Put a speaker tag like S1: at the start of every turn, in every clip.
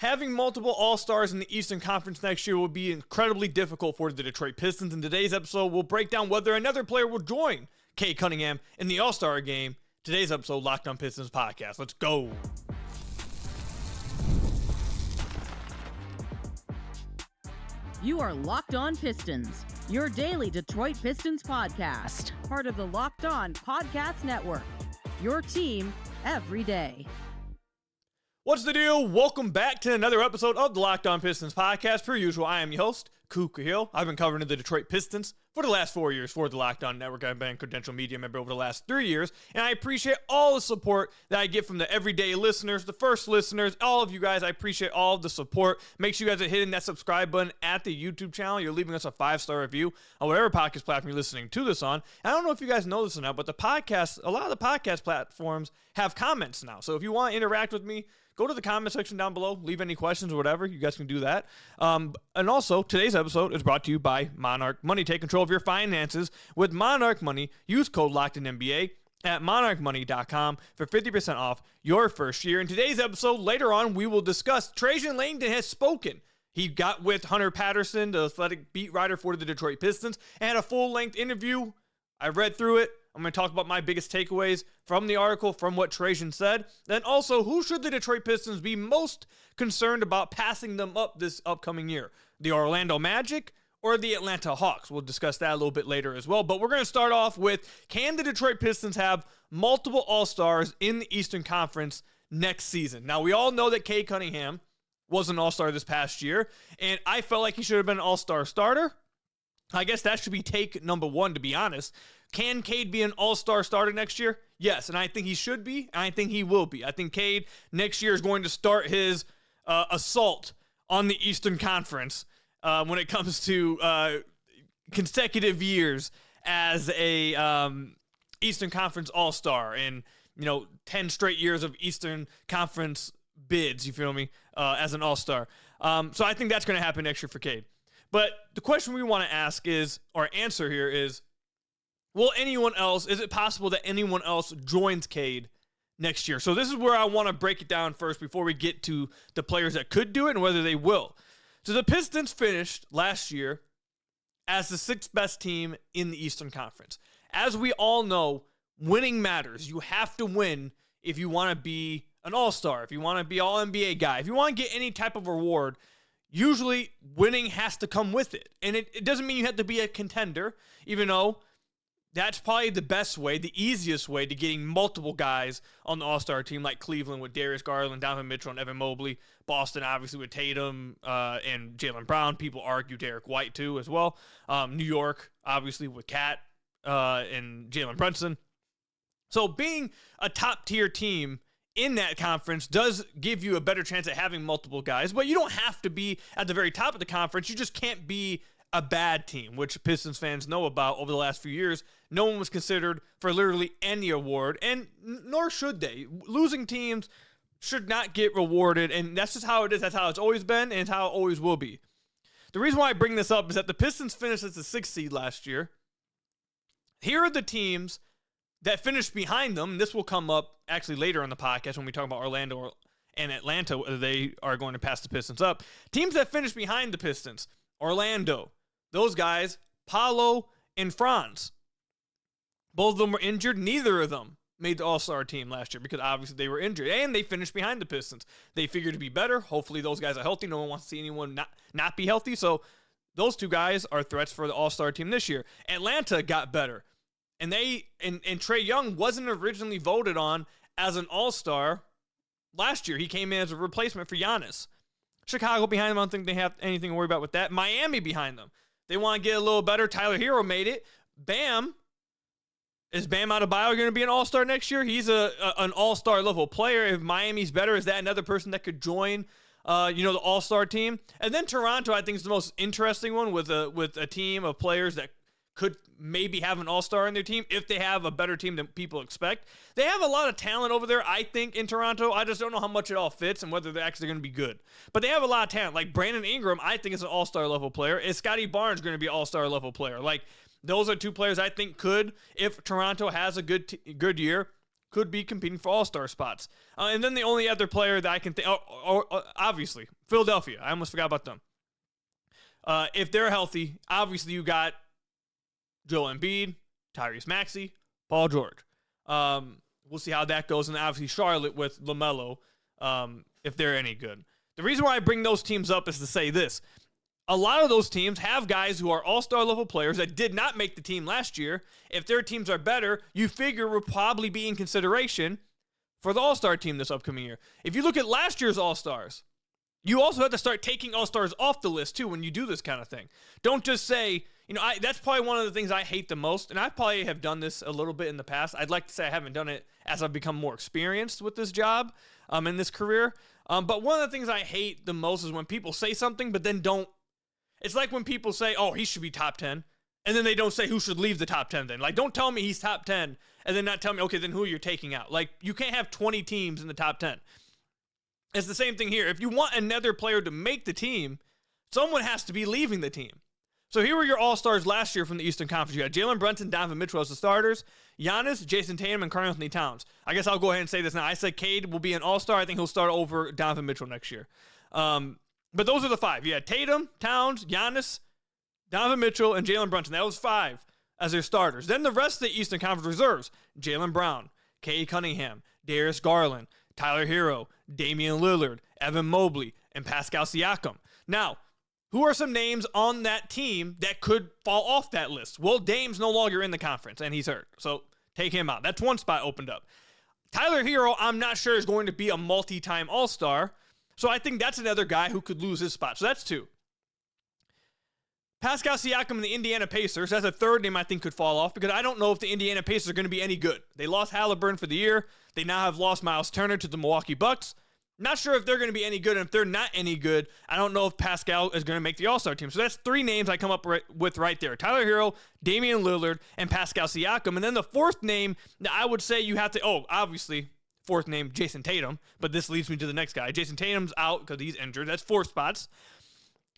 S1: Having multiple All-Stars in the Eastern Conference next year will be incredibly difficult for the Detroit Pistons. In today's episode, we'll break down whether another player will join Cade Cunningham in the All-Star game. Today's episode, Locked On Pistons podcast. Let's go.
S2: You are Locked On Pistons, your daily Detroit Pistons podcast. Part of the Locked On Podcast Network, your team every day.
S1: What's the deal? Welcome back to another episode of the Locked On Pistons podcast. Per usual, I am your host, Ku Khahil. I've been covering the Detroit Pistons for the last 4 years for the Locked On Network. I've been a credential media member over the last 3 years, and I appreciate all the support that I get from the everyday listeners, the first listeners, all of you guys. I appreciate all of the support. Make sure you guys are hitting that subscribe button at the YouTube channel. You're leaving us a 5-star review on whatever podcast platform you're listening to this on. And I don't know if you guys know this or not, but a lot of the podcast platforms have comments now. So if you want to interact with me, go to the comment section down below, leave any questions or whatever. You guys can do that. And also, today's episode is brought to you by Monarch Money. Take control of your finances with Monarch Money. Use code LOCKEDINNBA at monarchmoney.com for 50% off your first year. In today's episode, later on, we will discuss Trajan Langdon has spoken. He got with Hunter Patterson, the athletic beat writer for the Detroit Pistons, and had a full-length interview. I read through it. I'm going to talk about my biggest takeaways from the article, from what Trajan said. Then also, who should the Detroit Pistons be most concerned about passing them up this upcoming year? The Orlando Magic or the Atlanta Hawks? We'll discuss that a little bit later as well. But we're going to start off with, can the Detroit Pistons have multiple All-Stars in the Eastern Conference next season? Now, we all know that Cade Cunningham was an All-Star this past year, and I felt like he should have been an All-Star starter. I guess that should be take number one, to be honest. Can Cade be an All-Star starter next year? Yes, and I think he should be, and I think he will be. I think Cade next year is going to start his assault on the Eastern Conference when it comes to consecutive years as a Eastern Conference All-Star and 10 straight years of Eastern Conference bids, you feel me, as an All-Star. So I think that's going to happen next year for Cade. But the question we want to ask is, or answer here is, is it possible that anyone else joins Cade next year? So this is where I want to break it down first before we get to the players that could do it and whether they will. So the Pistons finished last year as the sixth best team in the Eastern Conference. As we all know, winning matters. You have to win if you want to be an All-Star, if you want to be All-NBA guy, if you want to get any type of reward. Usually, winning has to come with it. And it doesn't mean you have to be a contender, even though that's probably the best way, the easiest way to getting multiple guys on the All-Star team, like Cleveland with Darius Garland, Donovan Mitchell, and Evan Mobley. Boston, obviously, with Tatum and Jalen Brown. People argue Derek White, too, as well. New York, obviously, with Cat and Jalen Brunson. So being a top-tier team in that conference does give you a better chance at having multiple guys, but you don't have to be at the very top of the conference. You just can't be a bad team, which Pistons fans know about over the last few years. No one was considered for literally any award, and nor should they. Losing teams should not get rewarded, and that's just how it is. That's how it's always been, and it's how it always will be. The reason why I bring this up is that the Pistons finished as the 6th seed last year. Here are the teams that finished behind them. This will come up actually later on the podcast when we talk about Orlando and Atlanta, whether they are going to pass the Pistons up. Teams that finished behind the Pistons: Orlando, those guys, Paolo and Franz. Both of them were injured. Neither of them made the All-Star team last year because obviously they were injured, and they finished behind the Pistons. They figured to be better. Hopefully those guys are healthy. No one wants to see anyone not be healthy, so those two guys are threats for the All-Star team this year. Atlanta got better. And Trae Young wasn't originally voted on as an All-Star last year. He came in as a replacement for Giannis. Chicago behind them, I don't think they have anything to worry about with that. Miami behind them. They want to get a little better. Tyler Hero made it. Bam. Is Bam Adebayo going to be an All-Star next year? He's an All-Star level player. If Miami's better, is that another person that could join the All-Star team? And then Toronto, I think, is the most interesting one with a team of players that could maybe have an All-Star in their team if they have a better team than people expect. They have a lot of talent over there, I think, in Toronto. I just don't know how much it all fits and whether they're actually going to be good. But they have a lot of talent. Like Brandon Ingram, I think is an All-Star level player. Is Scotty Barnes going to be an All-Star level player? Like, those are two players I think could, if Toronto has a good year, could be competing for all-star spots. And then the only other player that I can think, obviously, Philadelphia. I almost forgot about them. If they're healthy, obviously you got Joel Embiid, Tyrese Maxey, Paul George. We'll see how that goes. And obviously Charlotte with LaMelo, if they're any good. The reason why I bring those teams up is to say this. A lot of those teams have guys who are all-star level players that did not make the team last year. If their teams are better, you figure will probably be in consideration for the all-star team this upcoming year. If you look at last year's all-stars, you also have to start taking all-stars off the list too when you do this kind of thing. Don't just say, that's probably one of the things I hate the most, and I probably have done this a little bit in the past. I'd like to say I haven't done it as I've become more experienced with this job in this career. But one of the things I hate the most is when people say something but then don't. It's like when people say, oh, he should be top 10, and then they don't say who should leave the top 10 then. Like, don't tell me he's top 10, and then not tell me, okay, then who you're taking out. Like, you can't have 20 teams in the top 10. It's the same thing here. If you want another player to make the team, someone has to be leaving the team. So here were your all-stars last year from the Eastern Conference. You had Jalen Brunson, Donovan Mitchell as the starters, Giannis, Jason Tatum, and Karl-Anthony Towns. I guess I'll go ahead and say this now. I said Cade will be an all-star. I think he'll start over Donovan Mitchell next year. But those are the five. You had Tatum, Towns, Giannis, Donovan Mitchell, and Jalen Brunson. That was five as their starters. Then the rest of the Eastern Conference reserves, Jaylen Brown, Cade Cunningham, Darius Garland, Tyler Hero, Damian Lillard, Evan Mobley, and Pascal Siakam. Now, who are some names on that team that could fall off that list? Well, Dame's no longer in the conference, and he's hurt. So take him out. That's one spot opened up. Tyler Hero, I'm not sure is going to be a multi-time all-star. So I think that's another guy who could lose his spot. So that's two. Pascal Siakam and the Indiana Pacers, that's a third name I think could fall off because I don't know if the Indiana Pacers are going to be any good. They lost Halliburton for the year. They now have lost Miles Turner to the Milwaukee Bucks. Not sure if they're going to be any good. And if they're not any good, I don't know if Pascal is going to make the All-Star team. So that's three names I come up with right there. Tyler Hero, Damian Lillard, and Pascal Siakam. And then the fourth name that I would say you have to, obviously, fourth name, Jason Tatum. But this leads me to the next guy. Jason Tatum's out because he's injured. That's 4 spots.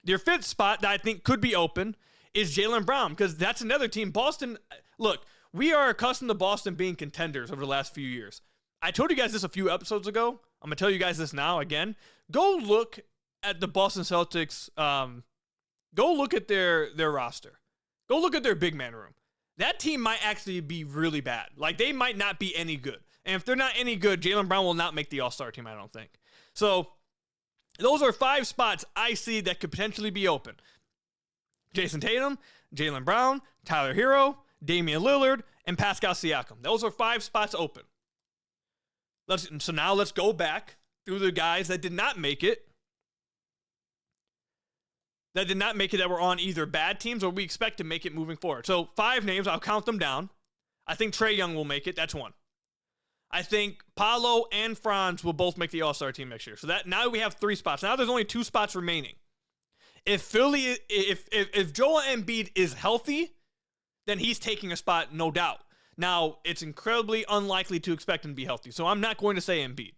S1: Your fifth spot that I think could be open is Jaylen Brown because that's another team. Boston, look, we are accustomed to Boston being contenders over the last few years. I told you guys this a few episodes ago. I'm going to tell you guys this now again. Go look at the Boston Celtics. Go look at their roster. Go look at their big man room. That team might actually be really bad. Like, they might not be any good. And if they're not any good, Jaylen Brown will not make the All-Star team, I don't think. So, those are 5 spots I see that could potentially be open. Jason Tatum, Jaylen Brown, Tyler Hero, Damian Lillard, and Pascal Siakam. Those are 5 spots open. So now let's go back through the guys that did not make it. That were on either bad teams or we expect to make it moving forward. So 5 names, I'll count them down. I think Trae Young will make it. That's 1. I think Paolo and Franz will both make the All-Star team next year. So that now we have 3 spots. Now there's only 2 spots remaining. If Joel Embiid is healthy, then he's taking a spot, no doubt. Now, it's incredibly unlikely to expect him to be healthy. So I'm not going to say Embiid.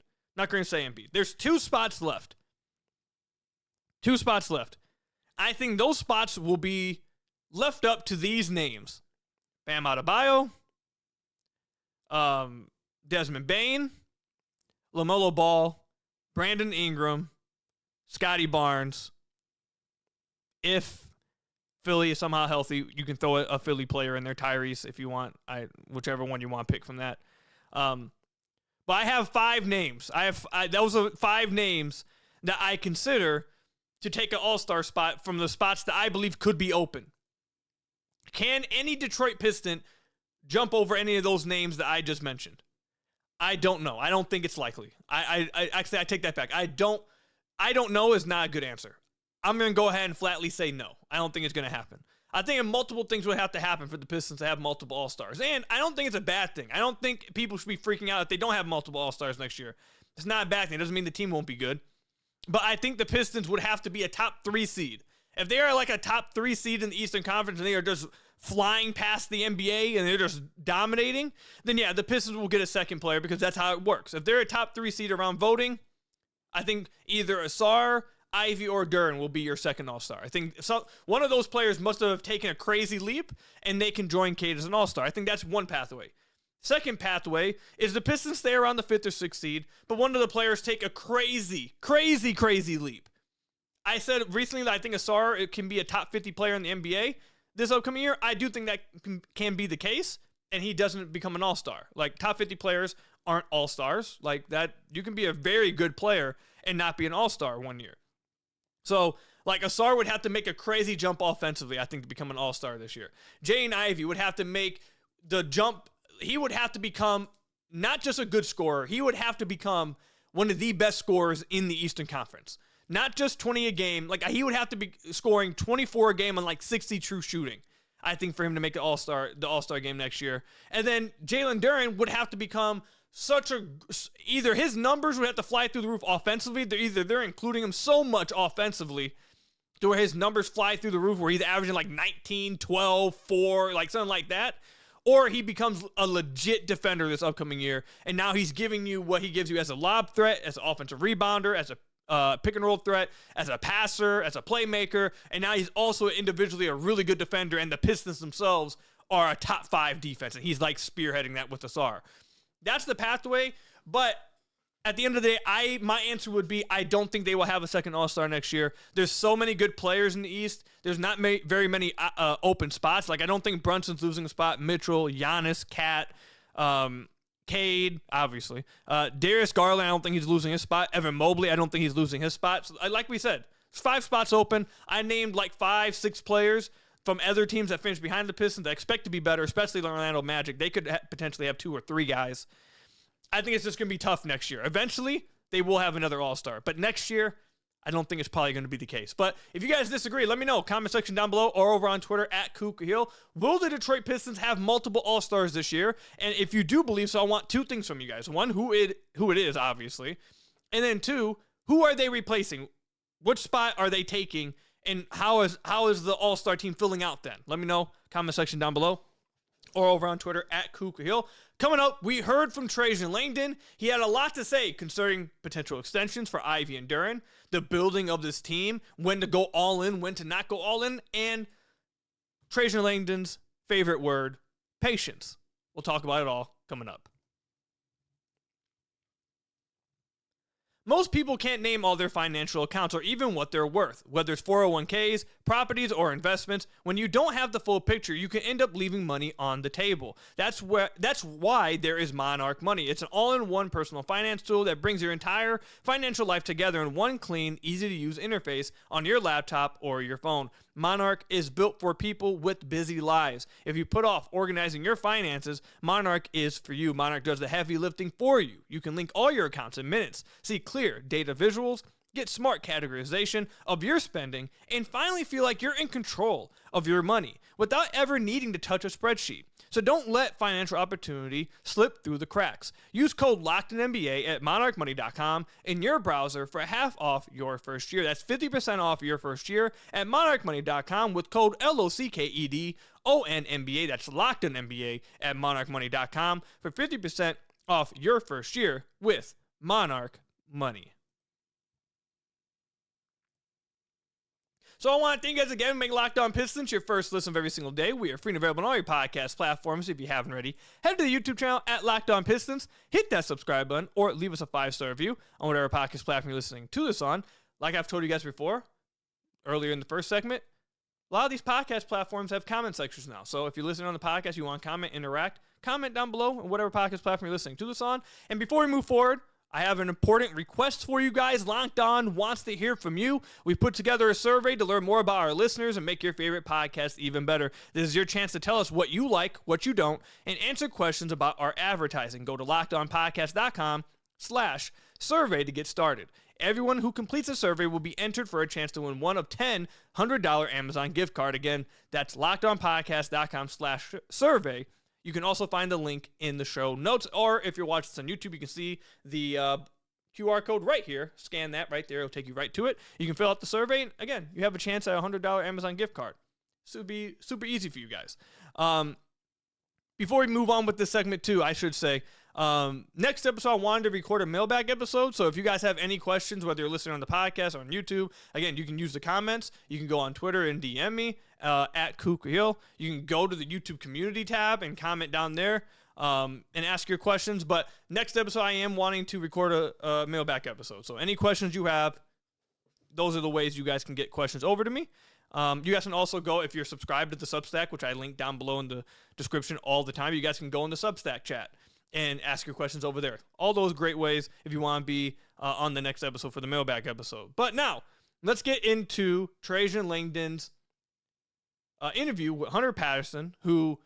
S1: There's 2 spots left. 2 spots left. I think those spots will be left up to these names. Bam Adebayo, Desmond Bane, LaMelo Ball, Brandon Ingram, Scotty Barnes. If Philly is somehow healthy, you can throw a Philly player in there, Tyrese, if you want. Whichever one you want to pick from that. But I have 5 names. Those are 5 names that I consider to take an all-star spot from the spots that I believe could be open. Can any Detroit Piston jump over any of those names that I just mentioned? I don't know. I don't think it's likely. I take that back. I don't know is not a good answer. I'm going to go ahead and flatly say no. I don't think it's going to happen. I think multiple things would have to happen for the Pistons to have multiple All-Stars. And I don't think it's a bad thing. I don't think people should be freaking out if they don't have multiple All-Stars next year. It's not a bad thing. It doesn't mean the team won't be good. But I think the Pistons would have to be a top 3 seed. If they are like a top 3 seed in the Eastern Conference and they are just flying past the NBA and they're just dominating, then yeah, the Pistons will get a second player because that's how it works. If they're a top 3 seed around voting, I think either Asar, Ivey, or Duren will be your second All-Star. I think one of those players must have taken a crazy leap and they can join Cade as an All-Star. I think that's one pathway. Second pathway is the Pistons stay around the 5th or 6th seed, but one of the players take a crazy leap. I said recently that I think Asar can be a top 50 player in the NBA this upcoming year. I do think that can be the case, and he doesn't become an all-star. Like, top 50 players aren't all-stars. Like, that, you can be a very good player and not be an all-star one year. So, like, Asar would have to make a crazy jump offensively, I think, to become an all-star this year. Jaden Ivey would have to make the jump. He would have to become not just a good scorer. He would have to become one of the best scorers in the Eastern Conference. Not just 20 a game. Like, he would have to be scoring 24 a game on, like, 60 true shooting, I think, for him to make the All-Star game next year. And then Jalen Duren would have to become either his numbers would have to fly through the roof offensively. They're including him so much offensively to where his numbers fly through the roof, where he's averaging like 19, 12, 4, like something like that. Or he becomes a legit defender this upcoming year, and now he's giving you what he gives you as a lob threat, as an offensive rebounder, as a pick and roll threat, as a passer, as a playmaker, and now he's also individually a really good defender, and the Pistons themselves are a top 5 defense, and he's like spearheading that with Asar. That's the pathway, but at the end of the day, my answer would be I don't think they will have a second All-Star next year. There's so many good players in the East. There's not very many open spots. Like, I don't think Brunson's losing a spot. Mitchell, Giannis, Cat, Cade, obviously. Darius Garland, I don't think he's losing his spot. Evan Mobley, I don't think he's losing his spot. So, like we said, there's 5 spots open. I named like 5, 6 players from other teams that finished behind the Pistons that expect to be better, especially the Orlando Magic. They could potentially have 2 or 3 guys. I think it's just going to be tough next year. Eventually, they will have another All-Star. But next year, I don't think it's probably going to be the case. But if you guys disagree, let me know. Comment section down below or over on Twitter at Ku Khahil. Will the Detroit Pistons have multiple All-Stars this year? And if you do believe so, I want 2 things from you guys. 1, who it is, obviously. And then 2, who are they replacing? Which spot are they taking? And how is the All-Star team filling out then? Let me know. Comment section down below or over on Twitter at Ku Khahil. Coming up, we heard from Trajan Langdon. He had a lot to say concerning potential extensions for Ivey and Duren, the building of this team, when to go all in, when to not go all in, and Trajan Langdon's favorite word, patience. We'll talk about it all coming up. Most people can't name all their financial accounts or even what they're worth, whether it's 401ks, properties, or investments. When you don't have the full picture, you can end up leaving money on the table. That's why there is Monarch Money. It's an all-in-one personal finance tool that brings your entire financial life together in one clean, easy-to-use interface on your laptop or your phone. Monarch is built for people with busy lives. If you put off organizing your finances, Monarch is for you. Monarch does the heavy lifting for you. You can link all your accounts in minutes, see clear data visuals, get smart categorization of your spending, and finally feel like you're in control of your money without ever needing to touch a spreadsheet. So don't let financial opportunity slip through the cracks. Use code LOCKEDONNBA at monarchmoney.com in your browser for half off your first year. That's 50% off your first year at monarchmoney.com with code LOCKEDONNBA. That's LOCKEDONNBA at monarchmoney.com for 50% off your first year with Monarch Money. So I want to thank you guys again for making Locked On Pistons your first listen of every single day. We are free and available on all your podcast platforms. If you haven't already, head to the YouTube channel at Locked On Pistons, hit that subscribe button, or leave us a 5-star review on whatever podcast platform you're listening to this on. Like I've told you guys before, earlier in the first segment, a lot of these podcast platforms have comment sections now. So if you're listening on the podcast, you want to comment, interact, comment down below on whatever podcast platform you're listening to this on. And before we move forward, I have an important request for you guys. Locked On wants to hear from you. We put together a survey to learn more about our listeners and make your favorite podcast even better. This is your chance to tell us what you like, what you don't, and answer questions about our advertising. Go to LockedOnPodcast.com/survey to get started. Everyone who completes a survey will be entered for a chance to win one of 10 $100 Amazon gift card. Again, that's LockedOnPodcast.com/survey. You can also find the link in the show notes, or if you're watching this on YouTube, you can see the QR code right here. Scan that right there. It'll take you right to it. You can fill out the survey, and again, you have a chance at a $100 Amazon gift card. So it'll be super easy for you guys. Before we move on with this segment too, I should say, next episode, I wanted to record a mailbag episode. So if you guys have any questions, whether you're listening on the podcast or on YouTube, again, you can use the comments. You can go on Twitter and DM me at Ku Khahil. You can go to the YouTube community tab and comment down there. and ask your questions. But next episode, I am wanting to record a mailback episode. So any questions you have, those are the ways you guys can get questions over to me. You guys can also go, if you're subscribed to the Substack, which I link down below in the description all the time, you guys can go in the Substack chat and ask your questions over there. All those great ways if you want to be on the next episode for the mailback episode. But now, let's get into Trajan Langdon's interview with Hunter Patterson, who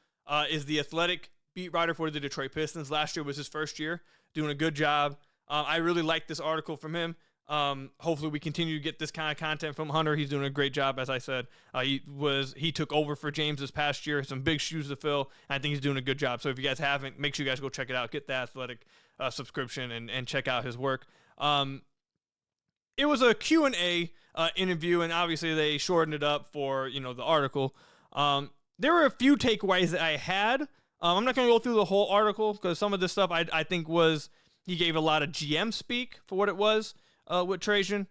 S1: is the athletic beat writer for the Detroit Pistons. Last year was his first year, doing a good job. I really like this article from him. Hopefully we continue to get this kind of content from Hunter. He's doing a great job, as I said. He took over for James this past year, some big shoes to fill, and I think he's doing a good job. So if you guys haven't, make sure you guys go check it out. Get the athletic subscription and check out his work. It was a Q&A interview, and obviously they shortened it up for, the article. There were a few takeaways that I had. I'm not going to go through the whole article because some of this stuff I think he gave a lot of GM speak for what it was. With Trajan.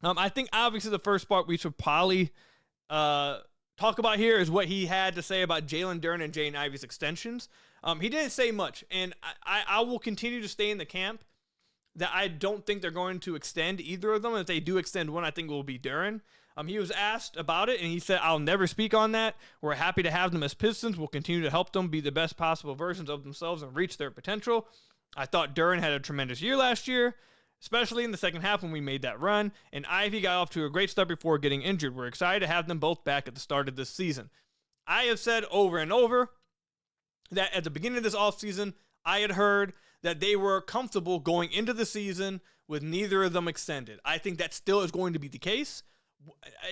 S1: I think obviously the first part we should probably talk about here is what he had to say about Jalen, Duren, and Jaden Ivey's extensions. He didn't say much, and I will continue to stay in the camp that I don't think they're going to extend either of them. If they do extend one, I think it will be Duren. He was asked about it, and he said, "I'll never speak on that. We're happy to have them as Pistons. We'll continue to help them be the best possible versions of themselves and reach their potential. I thought Duren had a tremendous year last year, especially in the second half when we made that run, and Ivey got off to a great start before getting injured. We're excited to have them both back at the start of this season." I have said over and over that at the beginning of this offseason, I had heard that they were comfortable going into the season with neither of them extended. I think that still is going to be the case.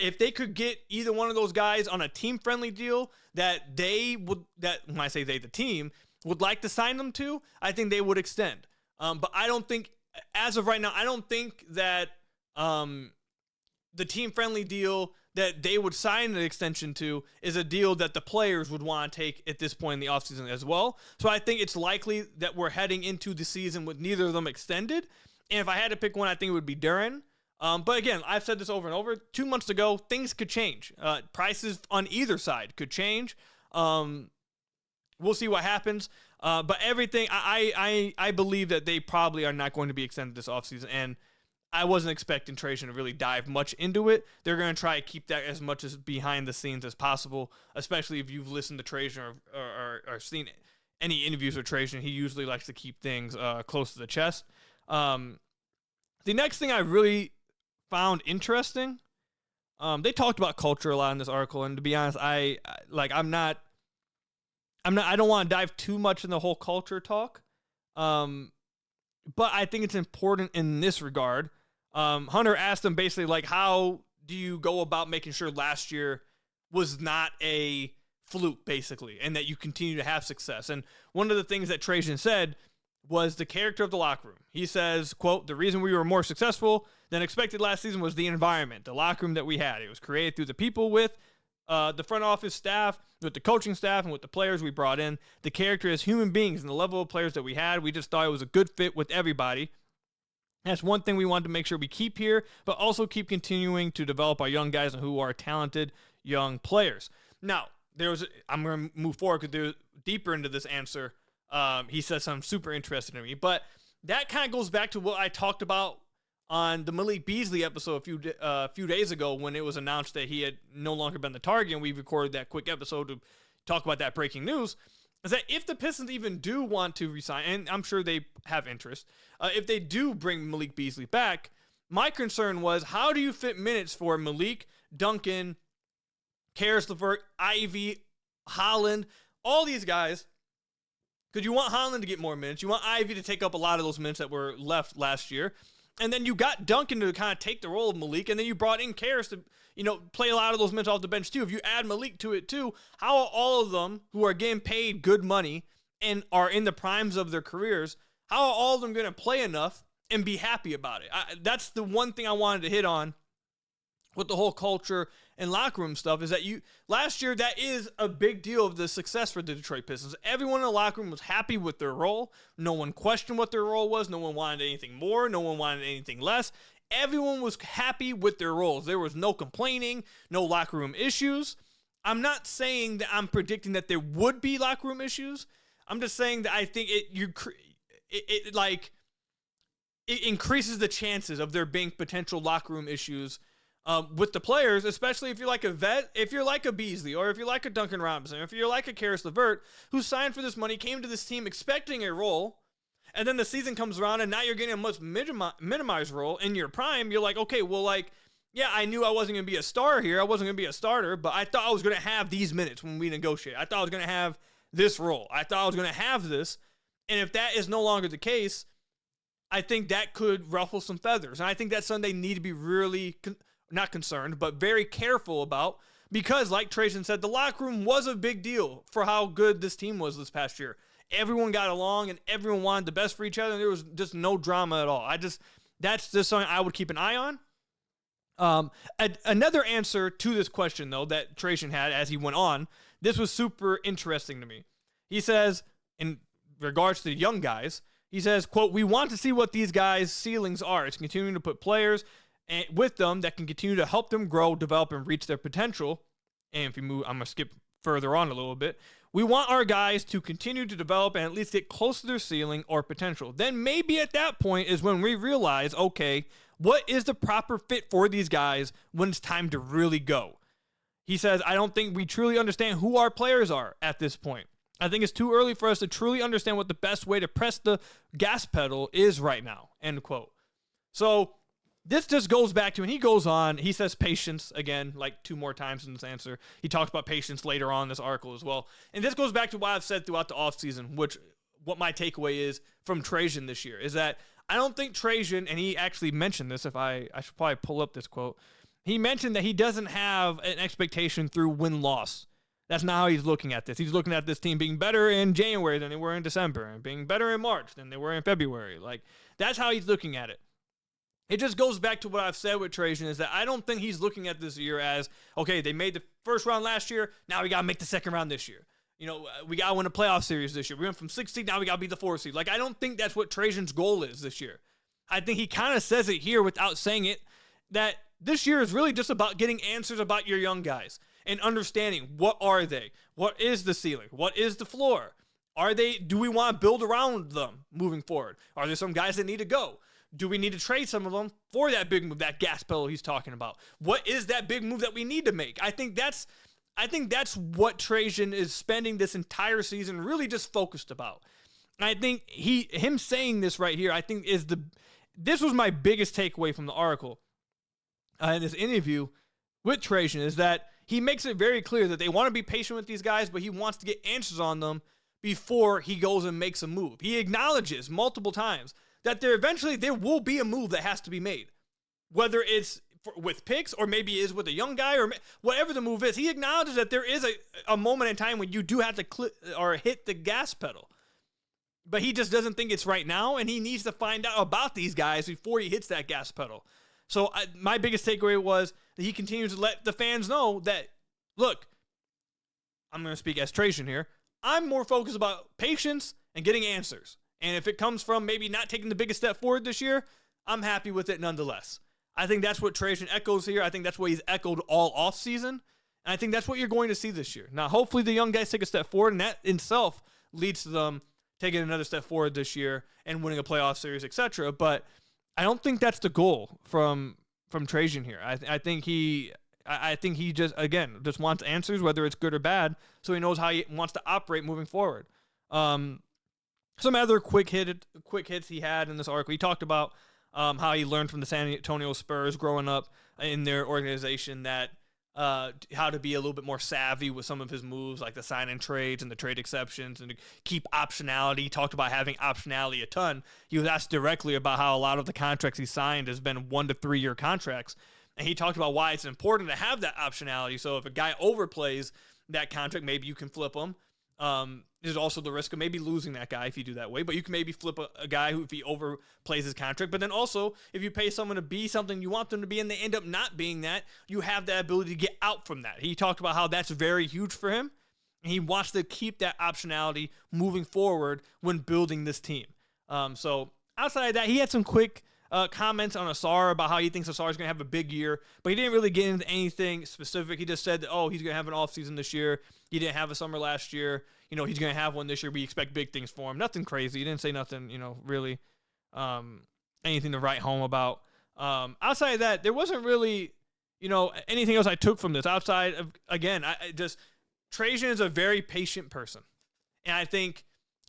S1: If they could get either one of those guys on a team-friendly deal that when I say they, the team, would like to sign them to, I think they would extend. But I don't think, as of right now, I don't think that the team-friendly deal that they would sign an extension to is a deal that the players would want to take at this point in the offseason as well. So I think it's likely that we're heading into the season with neither of them extended. And if I had to pick one, I think it would be Duren. But again, I've said this over and over. 2 months ago, things could change. Prices on either side could change. We'll see what happens. But everything, I believe that they probably are not going to be extended this offseason. And I wasn't expecting Trajan to really dive much into it. They're going to try to keep that as much as behind the scenes as possible, especially if you've listened to Trajan or seen any interviews with Trajan. He usually likes to keep things close to the chest. The next thing I really found interesting, they talked about culture a lot in this article, and to be honest, I don't want to dive too much in the whole culture talk, but I think it's important in this regard. Hunter asked him basically, like, how do you go about making sure last year was not a fluke, basically, and that you continue to have success? And one of the things that Trajan said was the character of the locker room. He says, quote, "The reason we were more successful than expected last season was the environment, the locker room that we had. It was created through the people with the front office staff, with the coaching staff, and with the players we brought in. The character as human beings and the level of players that we had, we just thought it was a good fit with everybody. That's one thing we wanted to make sure we keep here, but also keep continuing to develop our young guys who are talented young players." Now, I'm going to move forward because deeper into this answer. He says something super interesting to me, but that kind of goes back to what I talked about on the Malik Beasley episode a few days ago when it was announced that he had no longer been the target, and we recorded that quick episode to talk about that breaking news. Is that if the Pistons even do want to resign, and I'm sure they have interest, if they do bring Malik Beasley back, my concern was, how do you fit minutes for Malik, Duncan, Karis LeVert, Ivey, Holland, all these guys? Because you want Holland to get more minutes. You want Ivey to take up a lot of those minutes that were left last year. And then you got Duncan to kind of take the role of Malik, and then you brought in Karis to, play a lot of those minutes off the bench too. If you add Malik to it too, how are all of them who are getting paid good money and are in the primes of their careers, how are all of them going to play enough and be happy about it? That's the one thing I wanted to hit on with the whole culture and locker room stuff, is that last year, that is a big deal of the success for the Detroit Pistons. Everyone in the locker room was happy with their role. No one questioned what their role was. No one wanted anything more. No one wanted anything less. Everyone was happy with their roles. There was no complaining, no locker room issues. I'm not saying that I'm predicting that there would be locker room issues. I'm just saying that I think it increases the chances of there being potential locker room issues with the players, especially if you're like a vet, if you're like a Beasley, or if you're like a Duncan Robinson, if you're like a Karis LeVert, who signed for this money, came to this team expecting a role, and then the season comes around and now you're getting a much minimized role in your prime. You're like, okay, well, like, yeah, I knew I wasn't going to be a star here. I wasn't going to be a starter, but I thought I was going to have these minutes when we negotiate. I thought I was going to have this role. I thought I was going to have this. And if that is no longer the case, I think that could ruffle some feathers. And I think that's something they need to be really, not concerned, but very careful about. Because, like Trajan said, the locker room was a big deal for how good this team was this past year. Everyone got along and everyone wanted the best for each other. And there was just no drama at all. That's just something I would keep an eye on. Another answer to this question, though, that Trajan had as he went on, this was super interesting to me. He says, in regards to the young guys, he says, quote, "We want to see what these guys' ceilings are. It's continuing to put players with them that can continue to help them grow, develop, and reach their potential." And if you move, I'm going to skip further on a little bit. "We want our guys to continue to develop and at least get close to their ceiling or potential. Then maybe at that point is when we realize, okay, what is the proper fit for these guys when it's time to really go?" He says, "I don't think we truly understand who our players are at this point. I think it's too early for us to truly understand what the best way to press the gas pedal is right now," end quote. So this just goes back to, and he goes on, he says patience again, like 2 more times in this answer. He talks about patience later on in this article as well. And this goes back to what I've said throughout the offseason, what my takeaway is from Trajan this year, is that I don't think Trajan, and he actually mentioned this, I should probably pull up this quote. He mentioned that he doesn't have an expectation through win-loss. That's not how he's looking at this. He's looking at this team being better in January than they were in December, and being better in March than they were in February. Like, that's how he's looking at it. It just goes back to what I've said with Trajan, is that I don't think he's looking at this year as, okay, they made the first round last year, now we got to make the second round this year. You know, we got to win a playoff series this year. We went from 6 seed, now we got to be the 4 seed. Like, I don't think that's what Trajan's goal is this year. I think he kind of says it here without saying it, that this year is really just about getting answers about your young guys and understanding, what are they? What is the ceiling? What is the floor? Do we want to build around them moving forward? Are there some guys that need to go? Do we need to trade some of them for that big move, that gas pedal he's talking about? What is that big move that we need to make? I think that's what Trajan is spending this entire season really just focused about. And I think him saying this right here, I think this was my biggest takeaway from the article in this interview with Trajan, is that he makes it very clear that they want to be patient with these guys, but he wants to get answers on them before he goes and makes a move. He acknowledges multiple times that there will be a move that has to be made, whether it's with picks or maybe it is with a young guy or whatever the move is. He acknowledges that there is a moment in time when you do have to hit the gas pedal, but he just doesn't think it's right now, and he needs to find out about these guys before he hits that gas pedal. So my biggest takeaway was that he continues to let the fans know that, look, I'm going to speak as Trajan here, I'm more focused about patience and getting answers. And if it comes from maybe not taking the biggest step forward this year, I'm happy with it nonetheless. I think that's what Trajan echoes here. I think that's what he's echoed all offseason. And I think that's what you're going to see this year. Now, hopefully the young guys take a step forward, and that in itself leads to them taking another step forward this year and winning a playoff series, etc. But I don't think that's the goal from Trajan here. I think he just wants answers, whether it's good or bad, so he knows how he wants to operate moving forward. Some other quick hits he had in this article. He talked about how he learned from the San Antonio Spurs growing up in their organization, that how to be a little bit more savvy with some of his moves, like the sign and trades and the trade exceptions, and to keep optionality. He talked about having optionality a ton. He was asked directly about how a lot of the contracts he signed has been 1 to 3 year contracts. And he talked about why it's important to have that optionality. So if a guy overplays that contract, maybe you can flip him. There's also the risk of maybe losing that guy if you do that way, but you can maybe flip a guy who, if he overplays his contract. But then also, if you pay someone to be something you want them to be and they end up not being that, you have that ability to get out from that. He talked about how that's very huge for him, and he wants to keep that optionality moving forward when building this team. So outside of that, he had some quick comments on Asar about how he thinks Asar is going to have a big year, but he didn't really get into anything specific. He just said that, he's going to have an offseason this year. He didn't have a summer last year. He's going to have one this year. We expect big things for him. Nothing crazy. He didn't say nothing, really anything to write home about. Outside of that, there wasn't really, anything else I took from this. Outside of, again, Trajan is a very patient person. And I think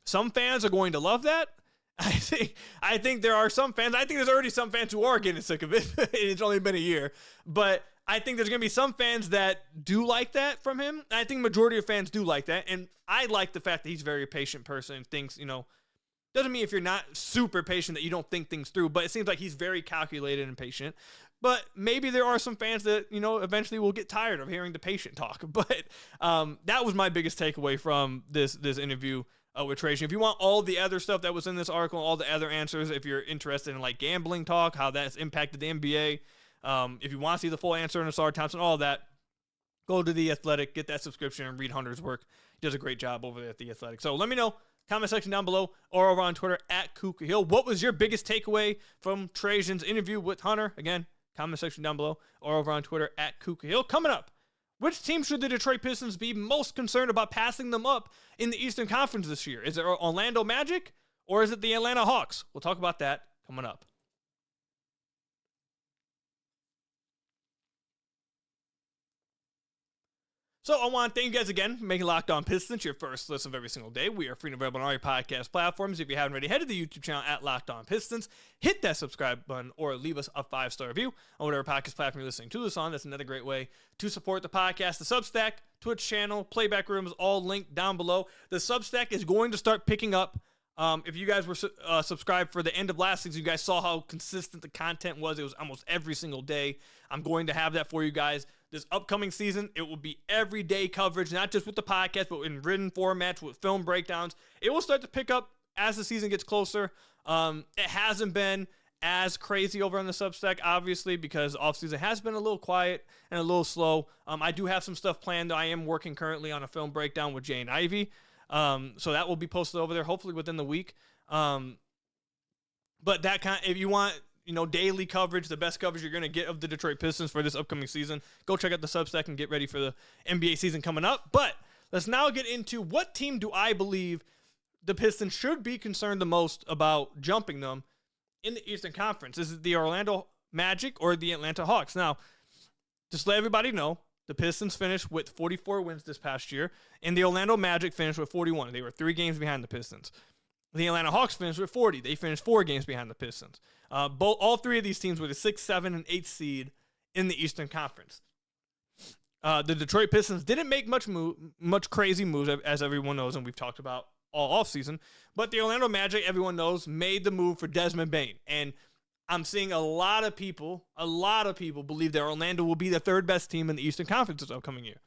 S1: some fans are going to love that. I think there are some fans. I think there's already some fans who are getting sick of it. It's only been a year. But I think there's going to be some fans that do like that from him. And I think majority of fans do like that. And I like the fact that he's a very patient person and thinks, doesn't mean if you're not super patient that you don't think things through, but it seems like he's very calculated and patient. But maybe there are some fans that, eventually will get tired of hearing the patient talk. But that was my biggest takeaway from this interview with Trajan. If you want all the other stuff that was in this article, all the other answers, if you're interested in like gambling talk, how that's impacted the NBA, if you want to see the full answer in Asar Thompson, all that, go to The Athletic, get that subscription, and read Hunter's work. He does a great job over there at The Athletic. So let me know, comment section down below, or over on Twitter at Ku Khahil. What was your biggest takeaway from Trajan's interview with Hunter? Again, comment section down below, or over on Twitter at Ku Khahil. Coming up, which team should the Detroit Pistons be most concerned about passing them up in the Eastern Conference this year? Is it Orlando Magic, or is it the Atlanta Hawks? We'll talk about that coming up. So I want to thank you guys again for making Locked On Pistons your first listen of every single day. We are free and available on all your podcast platforms. If you haven't already, head to the YouTube channel at Locked On Pistons. Hit that subscribe button or leave us a 5-star review on whatever podcast platform you're listening to this on. That's another great way to support the podcast. The Substack, Twitch channel, playback rooms, all linked down below. The Substack is going to start picking up. If you guys were subscribed for the end of last season, you guys saw how consistent the content was. It was almost every single day. I'm going to have that for you guys. This upcoming season, it will be everyday coverage, not just with the podcast, but in written formats, with film breakdowns. It will start to pick up as the season gets closer. It hasn't been as crazy over on the Substack, obviously, because offseason has been a little quiet and a little slow. I do have some stuff planned. I am working currently on a film breakdown with Jay and Ivey. So that will be posted over there, hopefully within the week. But that if you want, daily coverage, the best coverage you're going to get of the Detroit Pistons for this upcoming season, go check out the Substack and get ready for the NBA season coming up. But let's now get into what team do I believe the Pistons should be concerned the most about jumping them in the Eastern Conference. Is it the Orlando Magic or the Atlanta Hawks? Now, just let everybody know, the Pistons finished with 44 wins this past year, and the Orlando Magic finished with 41. They were 3 games behind the Pistons. The Atlanta Hawks finished with 40. They finished 4 games behind the Pistons. All 3 of these teams were the 6th, 7th, and 8th seed in the Eastern Conference. The Detroit Pistons didn't make much crazy moves, as everyone knows, and we've talked about all offseason. But the Orlando Magic, everyone knows, made the move for Desmond Bane. And I'm seeing a lot of people believe that Orlando will be the 3rd best team in the Eastern Conference this upcoming year.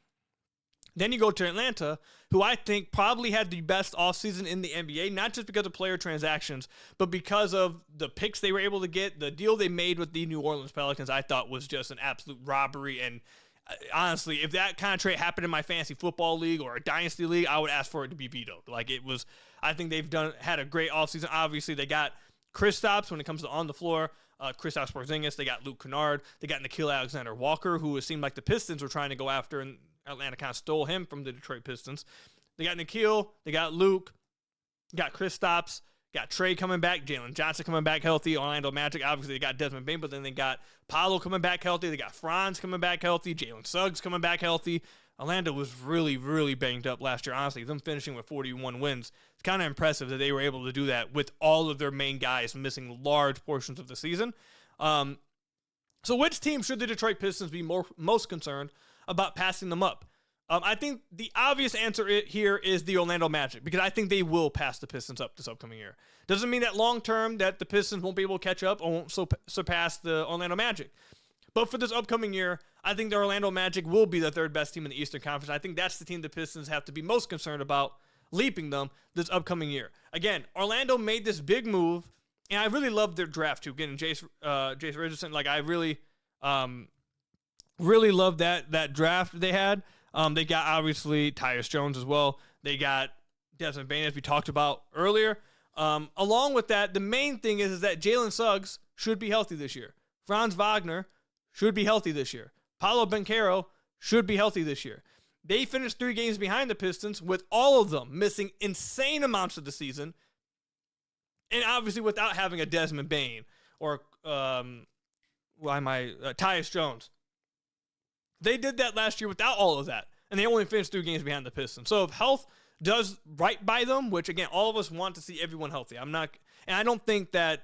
S1: Then you go to Atlanta, who I think probably had the best offseason in the NBA, not just because of player transactions, but because of the picks they were able to get. The deal they made with the New Orleans Pelicans, I thought, was just an absolute robbery. And honestly, if that kind of trade happened in my fantasy football league or a dynasty league, I would ask for it to be vetoed. I think they've had a great offseason. Obviously, they got Kristaps when it comes to on the floor. Kristaps Porzingis. They got Luke Kennard. They got Nickeil Alexander-Walker, who it seemed like the Pistons were trying to go after, and Atlanta kind of stole him from the Detroit Pistons. They got Nickeil. They got Luke. Got Kristaps. Got Trey coming back. Jalen Johnson coming back healthy. Orlando Magic, obviously, they got Desmond Bane, but then they got Paolo coming back healthy. They got Franz coming back healthy. Jalen Suggs coming back healthy. Orlando was really, really banged up last year. Honestly, them finishing with 41 wins, it's kind of impressive that they were able to do that with all of their main guys missing large portions of the season. So which team should the Detroit Pistons be most concerned about passing them up? I think the obvious answer here is the Orlando Magic, because I think they will pass the Pistons up this upcoming year. Doesn't mean that long term that the Pistons won't be able to catch up or won't surpass the Orlando Magic. But for this upcoming year, I think the Orlando Magic will be the 3rd best team in the Eastern Conference. I think that's the team the Pistons have to be most concerned about leaping them this upcoming year. Again, Orlando made this big move, and I really loved their draft too. Getting Jace Richardson, I really loved that draft they had. They got, obviously, Tyus Jones as well. They got Desmond Bane, as we talked about earlier. Along with that, the main thing is that Jalen Suggs should be healthy this year. Franz Wagner should be healthy this year. Paolo Banchero should be healthy this year. They finished 3 games behind the Pistons with all of them missing insane amounts of the season. And obviously without having a Desmond Bane or Tyus Jones. They did that last year without all of that. And they only finished 3 games behind the Pistons. So if health does right by them, which again, all of us want to see everyone healthy. I don't think that,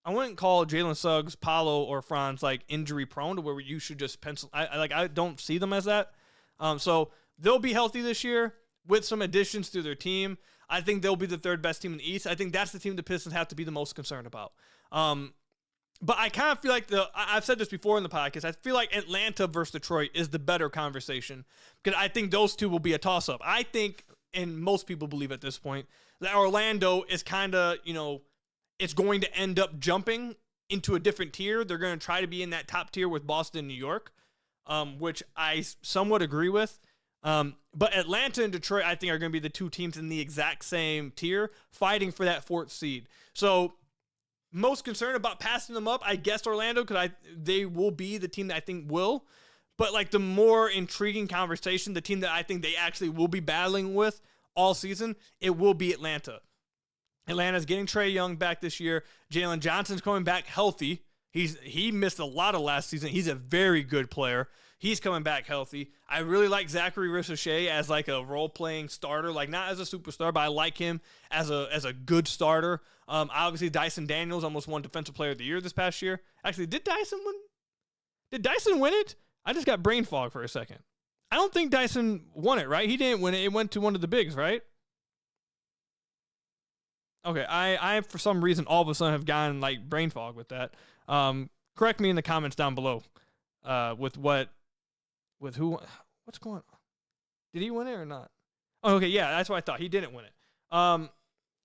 S1: I wouldn't call Jalen Suggs, Paolo, or Franz like injury prone to where you should just pencil. I don't see them as that. So they'll be healthy this year with some additions to their team. I think they'll be the 3rd best team in the East. I think that's the team the Pistons have to be the most concerned about. But I kind of feel like I've said this before in the podcast. I feel like Atlanta versus Detroit is the better conversation because I think those two will be a toss-up. I think, and most people believe at this point, that Orlando is kind of, it's going to end up jumping into a different tier. They're going to try to be in that top tier with Boston and New York, which I somewhat agree with. But Atlanta and Detroit, I think, are going to be the 2 teams in the exact same tier fighting for that 4th seed. So most concerned about passing them up, I guess Orlando, because they will be the team that I think will. But like the more intriguing conversation, the team that I think they actually will be battling with all season, it will be Atlanta. Atlanta's getting Trae Young back this year. Jalen Johnson's coming back healthy. He missed a lot of last season. He's a very good player. He's coming back healthy. I really like Zachary Ricochet as like a role-playing starter, like not as a superstar, but I like him as a good starter. Obviously, Dyson Daniels almost won Defensive Player of the Year this past year. Actually, did Dyson win? Did Dyson win it? I just got brain fog for a second. I don't think Dyson won it, right? He didn't win it. It went to one of the bigs, right? Okay, I for some reason all of a sudden have gotten like brain fog with that. Correct me in the comments down below with who, what's going on? Did he win it or not? Oh, okay, yeah, that's what I thought. He didn't win it.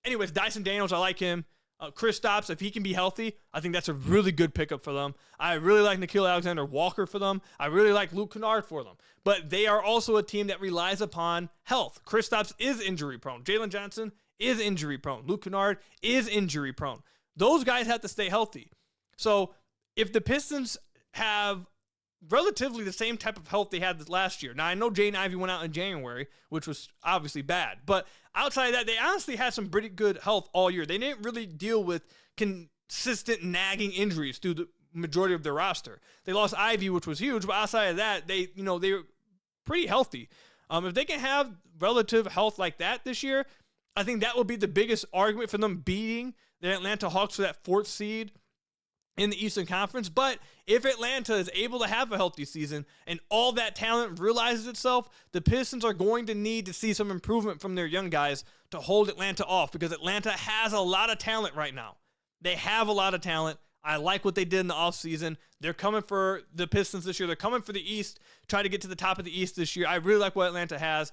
S1: Anyways, Dyson Daniels, I like him. Kristaps, if he can be healthy, I think that's a really good pickup for them. I really like Nickeil Alexander-Walker for them. I really like Luke Kennard for them. But they are also a team that relies upon health. Kristaps is injury prone. Jalen Johnson is injury prone. Luke Kennard is injury prone. Those guys have to stay healthy. So if the Pistons have relatively the same type of health they had this last year. Now, I know Jaden Ivey went out in January, which was obviously bad. But outside of that, they honestly had some pretty good health all year. They didn't really deal with consistent nagging injuries through the majority of their roster. They lost Ivey, which was huge, but outside of that, they were pretty healthy. If they can have relative health like that this year, I think that will be the biggest argument for them beating the Atlanta Hawks for that 4th seed in the Eastern Conference. But if Atlanta is able to have a healthy season and all that talent realizes itself, the Pistons are going to need to see some improvement from their young guys to hold Atlanta off, because Atlanta has a lot of talent right now. They have a lot of talent. I like what they did in the offseason. They're coming for the Pistons this year. They're coming for the East, try to get to the top of the East this year. I really like what Atlanta has.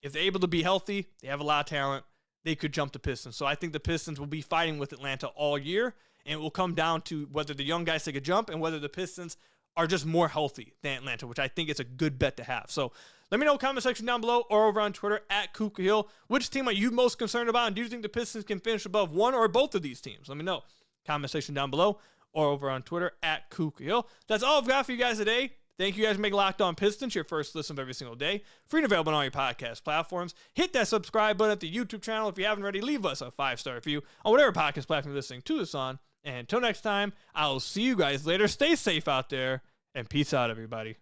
S1: If they're able to be healthy, they have a lot of talent, they could jump the Pistons. So I think the Pistons will be fighting with Atlanta all year. And it will come down to whether the young guys take a jump and whether the Pistons are just more healthy than Atlanta, which I think is a good bet to have. So let me know in the comment section down below or over on Twitter at Ku Khahil. Which team are you most concerned about? And do you think the Pistons can finish above one or both of these teams? Let me know. Comment section down below or over on Twitter at Ku Khahil. That's all I've got for you guys today. Thank you guys for making Locked On Pistons your first listen of every single day. Free and available on all your podcast platforms. Hit that subscribe button at the YouTube channel. If you haven't already, leave us a 5-star review on whatever podcast platform you're listening to this on. And until next time, I'll see you guys later. Stay safe out there, and peace out, everybody.